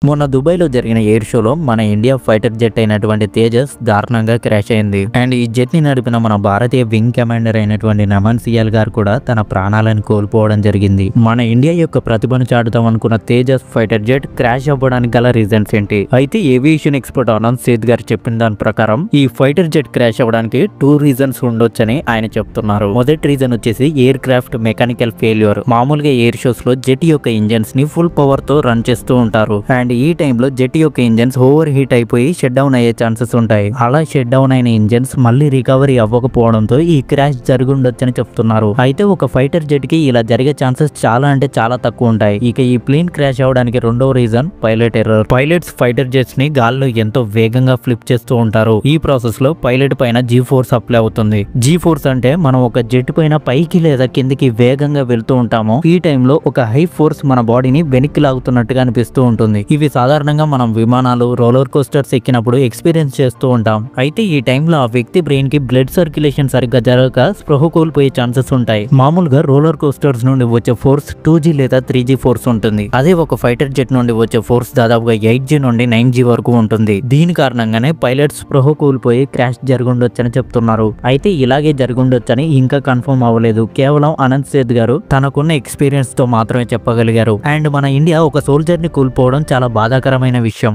మొన్న దుబాయ్లో జరిగిన ఎయిర్ షోలో మన ఇండియా ఫైటర్ జెట్ అయినటువంటి తేజస్ దారుణంగా క్రాష్ అయింది. అండ్ ఈ జెట్ ని నడిపిన మన భారతీయ వింగ్ కమాండర్ అయినటువంటి నమన్ సియాల్ గారు కూడా తన ప్రాణాలను కోల్పోవడం జరిగింది. మన ఇండియా యొక్క ప్రతిభను చాటుతాం అనుకున్న తేజస్ ఫైటర్ జెట్ క్రాష్ అవ్వడానికి గల రీజన్స్ ఏంటి? అయితే ఏవియేషన్ ఎక్స్పర్ట్ ఆనంద్ సేత్ గారు చెప్పిన దాని ప్రకారం ఈ ఫైటర్ జెట్ క్రాష్ అవ్వడానికి 2 రీజన్స్ ఉండొచ్చని ఆయన చెప్తున్నారు. మొదటి రీజన్ వచ్చేసి ఎయిర్ క్రాఫ్ట్ మెకానికల్ ఫెయిల్యూర్. మామూలుగా ఎయిర్ షోస్ లో జెట్ యొక్క ఇంజన్స్ ని ఫుల్ పవర్ తో రన్ చేస్తూ ఉంటారు. అండ్ ఈ టైంలో జెట్ యొక్క ఇంజన్స్ ఓవర్ హీట్ అయిపోయి షట్ డౌన్ అయ్యే ఛాన్సెస్ ఉంటాయి. అలా షట్ డౌన్ అయిన ఇంజన్స్ మళ్ళీ రికవరీ అవ్వకపోవడంతో ఈ క్రాష్ జరుగుండొచ్చని చెప్తున్నారు. అయితే ఒక ఫైటర్ జెట్ కి ఇలా జరిగే ఛాన్సెస్ చాలా అంటే చాలా తక్కువ ఉంటాయి. ఇక ఈ ప్లేన్ క్రాష్ అవడానికి రెండవ reason pilot error. Pilots fighter jets ని గాల్లో ఎంతో వేగంగా ఫ్లిప్ చేస్తూ ఉంటారు. ఈ ప్రాసెస్ లో పైలట్ పైన జీ ఫోర్స్ అప్లై అవుతుంది. జీ ఫోర్స్ అంటే మనం ఒక జెట్ పైన పైకి లేదా కిందికి వేగంగా వెళ్తూ ఉంటాము. ఈ టైంలో ఒక హై ఫోర్స్ మన బాడీని వెనక్కి లాగుతున్నట్టుగా అనిపిస్తూ ఉంటుంది. ఇవి సాధారణంగా మనం విమానాలు, రోలర్ కోస్టర్స్ ఎక్కినప్పుడు ఎక్స్పీరియన్స్ చేస్తూ ఉంటాం. అయితే ఈ టైంలో ఆ వ్యక్తి బ్రెయిన్ కి బ్లడ్ సర్క్యులేషన్ సరిగ్గా జరగక స్పృహ కోల్పోయే ఛాన్సెస్ ఉంటాయి. మామూలుగా రోలర్ కోస్టర్స్ నుండి వచ్చే ఫోర్స్ 2G లేదా 3G ఫోర్స్ ఉంటుంది. అదే ఒక ఫైటర్ జెట్ నుండి వచ్చే ఫోర్స్ దాదాపుగా 8G నుండి 9G వరకు ఉంటుంది. దీని కారణంగానే పైలట్స్ స్పృహ కోల్పోయి క్రాష్ జరుగుండొచ్చని చెప్తున్నారు. అయితే ఇలాగే జరుగుండొచ్చని ఇంకా కన్ఫర్మ్ అవ్వలేదు. కేవలం ఆనంద్ సేత్ గారు తనకున్న ఎక్స్పీరియన్స్ తో మాత్రమే చెప్పగలిగారు. అండ్ మన ఇండియా ఒక సోల్జర్ ని కోల్పోవడం చాలా బాధాకరమైన విషయం.